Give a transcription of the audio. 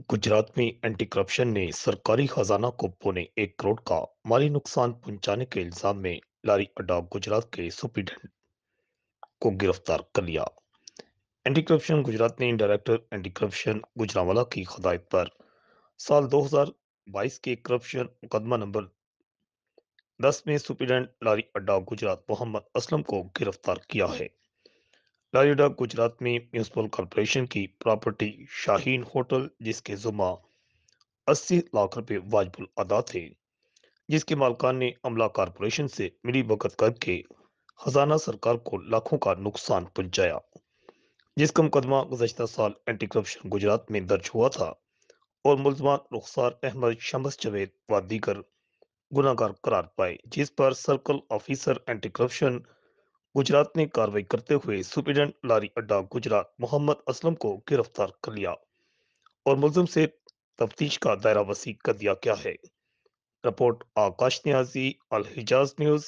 गुजरात में anti corruption ने सरकारी खजाना को पौने 1 करोड़ का माली नुकसान पहुंचाने के इल्जाम में लारी अड्डा गुजरात के सुप्रीडेंट को गिरफ्तार कर लिया। एंटी करप्शन गुजरात ने डायरेक्टर एंटी करप्शन गुजरांवाला की हदायत पर साल 2022 के करप्शन मुकदमा नंबर 10 में सुप्रीडेंट लारी अड्डा गुजरात मोहम्मद असलम को गिरफ्तार किया है। लारी अड्डा गुजरात में म्यूनिसिपल कॉरपोरेशन की प्रॉपर्टी शाहीन होटल, जिसके जुम्मा 80 लाख रुपए वाजबुल अदा थे, जिसके मालकान ने अमला कारपोरेशन से मिली भगत करके खजाना सरकार को लाखों का नुकसान पहुंचाया, जिसका मुकदमा गुज़श्ता साल एंटी करप्शन गुजरात में दर्ज हुआ था और मुलजमान रुखसार अहमद, शमस जवेद व दीगर गुनाहगार करार पाए, जिस पर circle officer anti corruption Gujarat ने कार्रवाई करते हुए सुप्रीडेंट लारी अड्डा गुजरात मोहम्मद असलम को गिरफ्तार कर लिया और मुलजिम से तफ्तीश का दायरा वसी कर दिया गया है। रिपोर्ट आकाश न्याजी, अल हिजाज न्यूज।